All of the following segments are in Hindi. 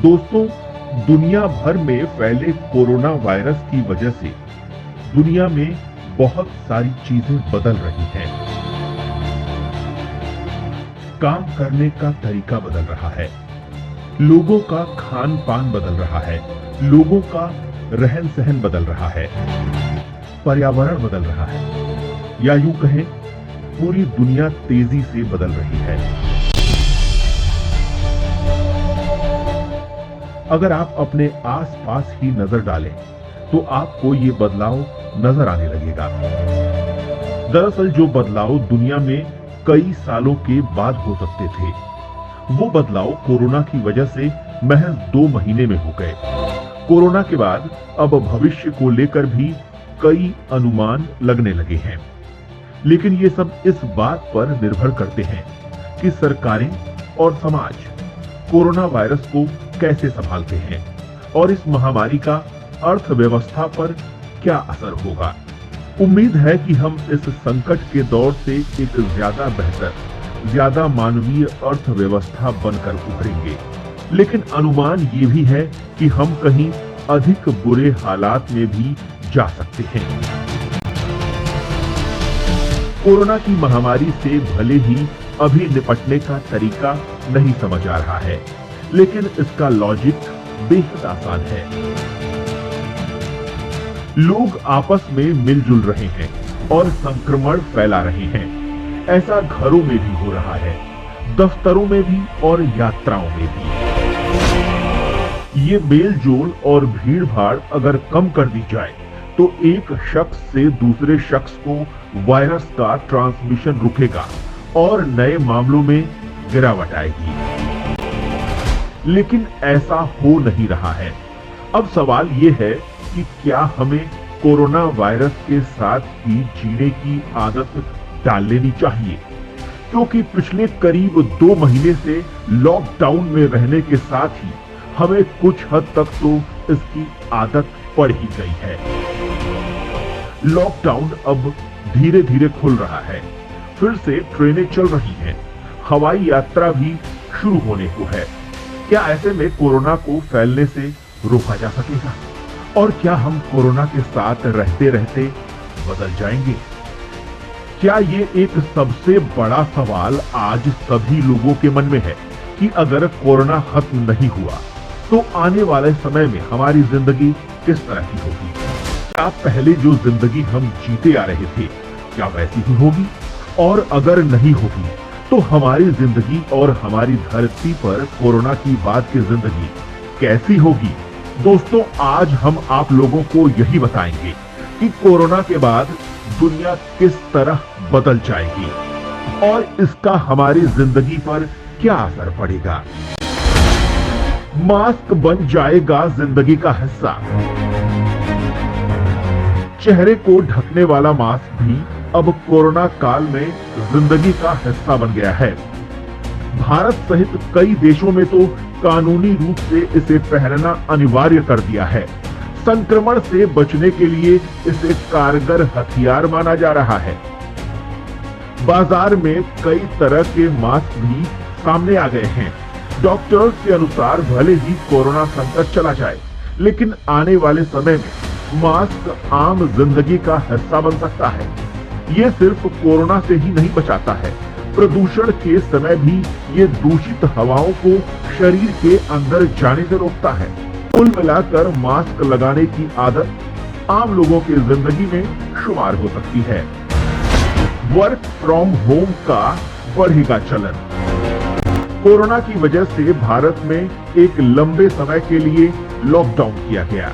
दोस्तों, दुनिया भर में फैले कोरोना वायरस की वजह से दुनिया में बहुत सारी चीजें बदल रही हैं। काम करने का तरीका बदल रहा है, लोगों का खान पान बदल रहा है, लोगों का रहन सहन बदल रहा है, पर्यावरण बदल रहा है, या यूं कहें पूरी दुनिया तेजी से बदल रही है। अगर आप अपने आसपास ही नजर डालें तो आपको ये बदलाव नजर आने लगेगा। दरअसल जो बदलाव दुनिया में कई सालों के बाद हो सकते थे, वो बदलाव कोरोना की वजह से महज 2 महीने में हो गए। कोरोना के बाद अब भविष्य को लेकर भी कई अनुमान लगने लगे हैं, लेकिन ये सब इस बात पर निर्भर करते हैं कि सरकारें और समाज कोरोना वायरस को कैसे संभालते हैं और इस महामारी का अर्थव्यवस्था पर क्या असर होगा। उम्मीद है कि हम इस संकट के दौर से एक ज्यादा बेहतर, ज्यादा मानवीय अर्थव्यवस्था बनकर उभरेंगे, लेकिन अनुमान ये भी है कि हम कहीं अधिक बुरे हालात में भी जा सकते हैं। कोरोना की महामारी से भले ही अभी निपटने का तरीका नहीं समझ आ रहा है, लेकिन इसका लॉजिक बेहद आसान है। लोग आपस में मिलजुल रहे हैं और संक्रमण फैला रहे हैं। ऐसा घरों में भी हो रहा है, दफ्तरों में भी और यात्राओं में भी। ये मेलजोल और भीड़ भाड़ अगर कम कर दी जाए तो एक शख्स से दूसरे शख्स को वायरस का ट्रांसमिशन रुकेगा और नए मामलों में गिरावट आएगी। लेकिन ऐसा हो नहीं रहा है। अब सवाल यह है कि क्या हमें कोरोना वायरस के साथ ही जीने की आदत डाल लेनी चाहिए, क्योंकि पिछले करीब 2 महीने से लॉकडाउन में रहने के साथ ही हमें कुछ हद तक तो इसकी आदत पड़ ही गई है। लॉकडाउन अब धीरे धीरे खुल रहा है, फिर से ट्रेनें चल रही हैं, हवाई यात्रा भी शुरू होने को है। क्या ऐसे में कोरोना को फैलने से रोका जा सकेगा? और क्या हम कोरोना के साथ रहते रहते बदल जाएंगे? क्या ये एक सबसे बड़ा सवाल आज सभी लोगों के मन में है कि अगर कोरोना खत्म नहीं हुआ तो आने वाले समय में हमारी जिंदगी किस तरह की होगी? क्या पहले जो जिंदगी हम जीते आ रहे थे, क्या वैसी ही होगी? और अगर नहीं होगी तो हमारी जिंदगी और हमारी धरती पर कोरोना की बाद की जिंदगी कैसी होगी? दोस्तों, आज हम आप लोगों को यही बताएंगे कि कोरोना के बाद दुनिया किस तरह बदल जाएगी और इसका हमारी जिंदगी पर क्या असर पड़ेगा। मास्क बन जाएगा जिंदगी का हिस्सा। चेहरे को ढकने वाला मास्क भी अब कोरोना काल में जिंदगी का हिस्सा बन गया है। भारत सहित कई देशों में तो कानूनी रूप से इसे पहनना अनिवार्य कर दिया है। संक्रमण से बचने के लिए इसे कारगर हथियार माना जा रहा है। बाजार में कई तरह के मास्क भी सामने आ गए हैं। डॉक्टर्स के अनुसार भले ही कोरोना संकट चला जाए, लेकिन आने वाले समय में मास्क आम जिंदगी का हिस्सा बन सकता है। ये सिर्फ कोरोना से ही नहीं बचाता है, प्रदूषण के समय भी ये दूषित हवाओं को शरीर के अंदर जाने से रोकता है। कुल मिलाकर मास्क लगाने की आदत आम लोगों की जिंदगी में शुमार हो सकती है। वर्क फ्रॉम होम का बढ़ेगा चलन। कोरोना की वजह से भारत में एक लंबे समय के लिए लॉकडाउन किया गया।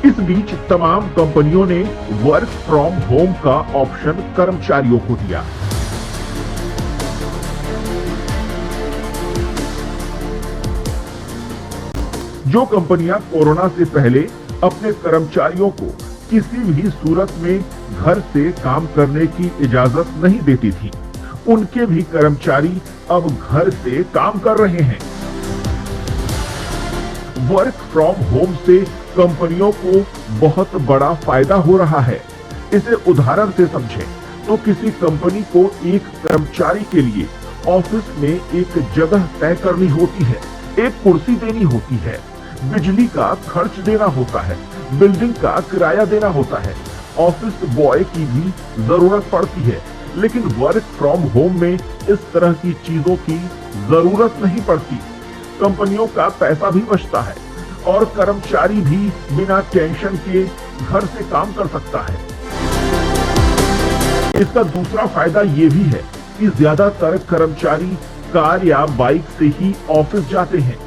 इस बीच तमाम कंपनियों ने वर्क फ्रॉम होम का ऑप्शन कर्मचारियों को दिया। जो कंपनियां कोरोना से पहले अपने कर्मचारियों को किसी भी सूरत में घर से काम करने की इजाजत नहीं देती थी, उनके भी कर्मचारी अब घर से काम कर रहे हैं। वर्क फ्रॉम होम से कंपनियों को बहुत बड़ा फायदा हो रहा है। इसे उदाहरण से समझें तो किसी कंपनी को एक कर्मचारी के लिए ऑफिस में एक जगह तय करनी होती है, एक कुर्सी देनी होती है, बिजली का खर्च देना होता है, बिल्डिंग का किराया देना होता है, ऑफिस बॉय की भी जरूरत पड़ती है। लेकिन वर्क फ्रॉम होम में इस तरह की चीजों की जरूरत नहीं पड़ती। कंपनियों का पैसा भी बचता है और कर्मचारी भी बिना टेंशन के घर से काम कर सकता है। इसका दूसरा फायदा ये भी है कि ज्यादातर कर्मचारी कार या बाइक से ही ऑफिस जाते हैं।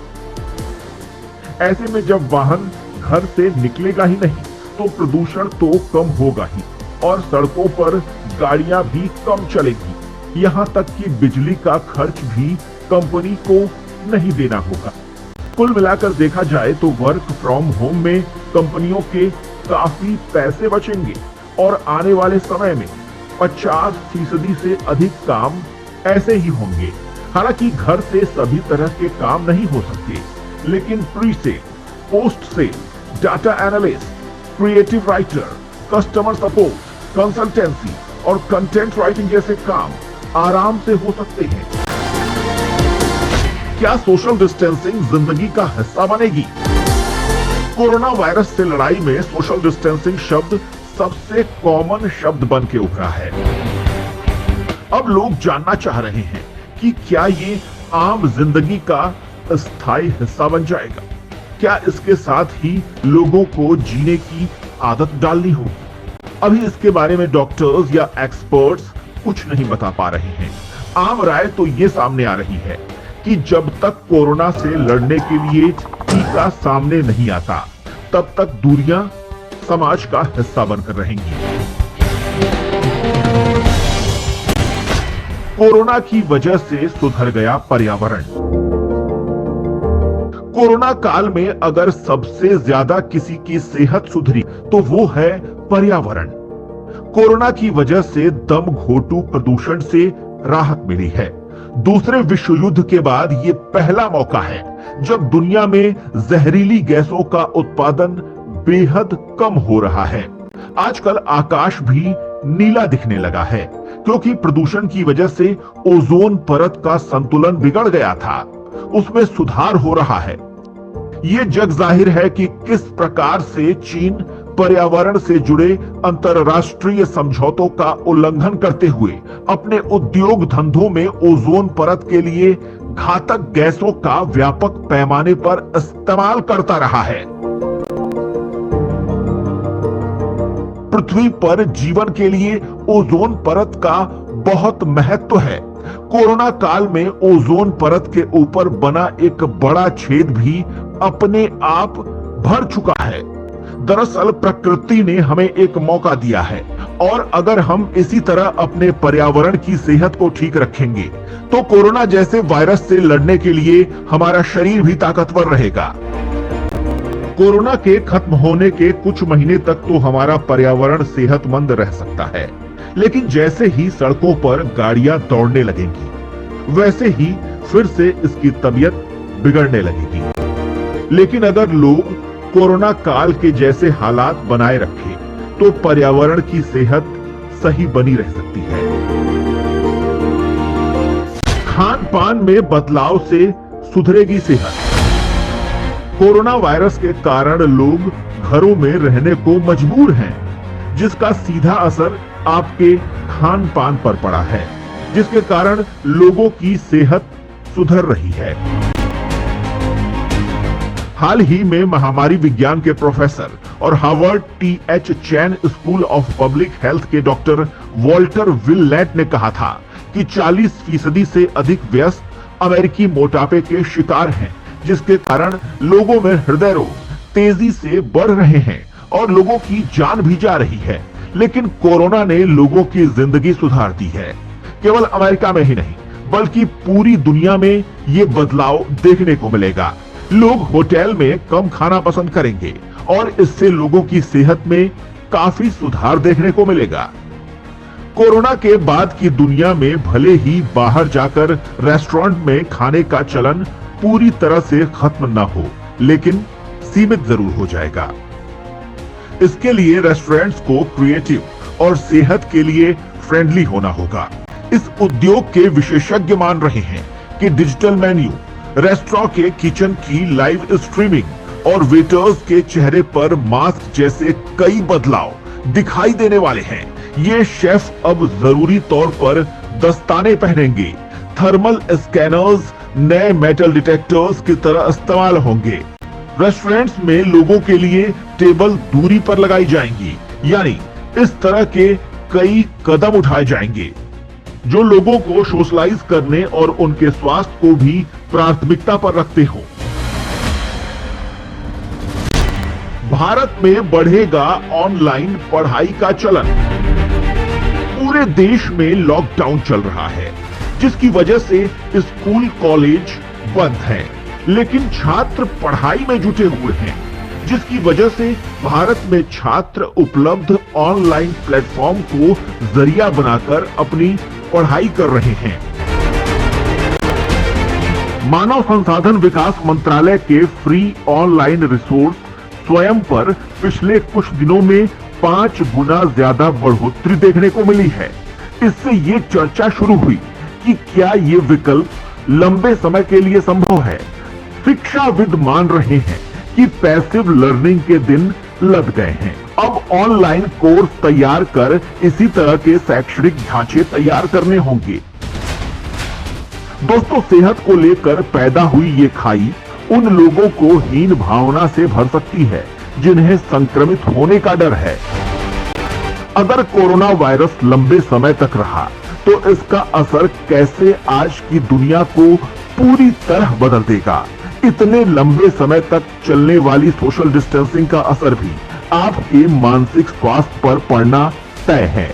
ऐसे में जब वाहन घर से निकलेगा ही नहीं तो प्रदूषण तो कम होगा ही और सड़कों पर गाड़ियां भी कम चलेगी। यहां तक कि बिजली का खर्च भी कंपनी को नहीं देना होगा। कुल मिलाकर देखा जाए तो वर्क फ्रॉम होम में कंपनियों के काफी पैसे बचेंगे और आने वाले समय में 50% से अधिक काम ऐसे ही होंगे। हालांकि घर से सभी तरह के काम नहीं हो सकते, लेकिन pre sale, post sale, data analyst, creative writer, customer support, consultancy और कंटेंट राइटिंग जैसे काम आराम से हो सकते हैं। क्या सोशल डिस्टेंसिंग जिंदगी का हिस्सा बनेगी? कोरोना वायरस से लड़ाई में सोशल डिस्टेंसिंग शब्द सबसे कॉमन शब्द बन के उभरा है। अब लोग जानना चाह रहे हैं कि क्या ये आम जिंदगी का स्थायी हिस्सा बन जाएगा? क्या इसके साथ ही लोगों को जीने की आदत डालनी होगी? अभी इसके बारे में डॉक्टर्स या एक्सपर्ट्स कुछ नहीं बता पा रहे हैं। आम राय तो ये सामने आ रही है कि जब तक कोरोना से लड़ने के लिए टीका सामने नहीं आता, तब तक दूरियां समाज का हिस्सा बनकर रहेंगी। कोरोना की वजह से सुधर गया पर्यावरण। कोरोना काल में अगर सबसे ज्यादा किसी की सेहत सुधरी तो वो है पर्यावरण। कोरोना की वजह से दम घोटू प्रदूषण से राहत मिली है। दूसरे विश्व युद्ध के बाद ये पहला मौका है जब दुनिया में जहरीली गैसों का उत्पादन बेहद कम हो रहा है। आजकल आकाश भी नीला दिखने लगा है क्योंकि प्रदूषण की वजह से ओजोन परत का संतुलन बिगड़ गया था, उसमें सुधार हो रहा है। ये जग जाहिर है कि किस प्रकार से चीन पर्यावरण से जुड़े अंतरराष्ट्रीय समझौतों का उल्लंघन करते हुए अपने उद्योग धंधों में ओजोन परत के लिए घातक गैसों का व्यापक पैमाने पर इस्तेमाल करता रहा है। पृथ्वी पर जीवन के लिए ओजोन परत का बहुत महत्व है। कोरोना काल में ओजोन परत के ऊपर बना एक बड़ा छेद भी अपने आप भर चुका है। दरअसल प्रकृति ने हमें एक मौका दिया है और अगर हम इसी तरह अपने पर्यावरण की सेहत को ठीक रखेंगे तो कोरोना जैसे वायरस से लड़ने के लिए हमारा शरीर भी ताकतवर रहेगा। कोरोना के खत्म होने के कुछ महीने तक तो हमारा पर्यावरण सेहतमंद रह सकता है, लेकिन जैसे ही सड़कों पर गाड़ियां दौड़ने लगेंगी वैसे ही फिर से इसकी तबीयत बिगड़ने लगेगी। लेकिन अगर लोग कोरोना काल के जैसे हालात बनाए रखें तो पर्यावरण की सेहत सही बनी रह सकती है। खान पान में बदलाव से सुधरेगी सेहत। कोरोना वायरस के कारण लोग घरों में रहने को मजबूर हैं, जिसका सीधा असर आपके खान पान पर पड़ा है, जिसके कारण लोगों की सेहत सुधर रही है। हाल ही में महामारी विज्ञान के प्रोफेसर और Harvard TH. Chain school of public health के डॉक्टर वॉल्टर विलेट ने कहा था कि 40% से अधिक वयस्क अमेरिकी मोटापे के शिकार हैं, जिसके कारण लोगों में हृदय रोग तेजी से बढ़ रहे हैं और लोगों की जान भी जा रही है। लेकिन कोरोना ने लोगों की जिंदगी सुधार दी है। केवल अमेरिका में ही नहीं बल्कि पूरी दुनिया में ये बदलाव देखने को मिलेगा। लोग होटल में कम खाना पसंद करेंगे और इससे लोगों की सेहत में काफी सुधार देखने को मिलेगा। कोरोना के बाद की दुनिया में भले ही बाहर जाकर रेस्टोरेंट में खाने का चलन पूरी तरह से खत्म न हो, लेकिन सीमित जरूर हो जाएगा। इसके लिए रेस्टोरेंट्स को क्रिएटिव और सेहत के लिए फ्रेंडली होना होगा। इस उद्योग के विशेषज्ञ मान रहे हैं कि डिजिटल मेन्यू, रेस्टोरेंट के किचन की लाइव स्ट्रीमिंग और वेटर्स के चेहरे पर मास्क जैसे कई बदलाव दिखाई देने वाले हैं। ये शेफ अब जरूरी तौर पर दस्ताने पहनेंगे। थर्मल स्कैनर्स नए मेटल डिटेक्टर्स की तरह इस्तेमाल होंगे। रेस्टोरेंट्स में लोगों के लिए टेबल दूरी पर लगाई जाएंगी। यानी इस तरह के कई कदम उठाए जाएंगे जो लोगों को सोशलाइज करने और उनके स्वास्थ्य को भी प्राथमिकता पर रखते हो। भारत में बढ़ेगा ऑनलाइन पढ़ाई का चलन। पूरे देश में लॉकडाउन चल रहा है, जिसकी वजह से स्कूल कॉलेज बंद हैं, लेकिन छात्र पढ़ाई में जुटे हुए हैं, जिसकी वजह से भारत में छात्र उपलब्ध ऑनलाइन प्लेटफॉर्म को जरिया बनाकर अपनी पढ़ाई कर रहे हैं। मानव संसाधन विकास मंत्रालय के फ्री ऑनलाइन रिसोर्स स्वयं पर पिछले कुछ दिनों में 5 गुना ज्यादा बढ़ोतरी देखने को मिली है। इससे ये चर्चा शुरू हुई कि क्या ये विकल्प लंबे समय के लिए संभव है। शिक्षाविद मान रहे हैं कि पैसिव लर्निंग के दिन लग गए हैं। अब ऑनलाइन कोर्स तैयार कर इसी तरह के शैक्षणिक ढांचे तैयार करने होंगे। दोस्तों, सेहत को लेकर पैदा हुई ये खाई उन लोगों को हीन भावना से भर सकती है जिन्हें संक्रमित होने का डर है। अगर कोरोना वायरस लंबे समय तक रहा तो इसका असर कैसे आज की दुनिया को पूरी तरह बदल देगा। इतने लंबे समय तक चलने वाली सोशल डिस्टेंसिंग का असर भी आपके मानसिक स्वास्थ्य पर पड़ना तय है।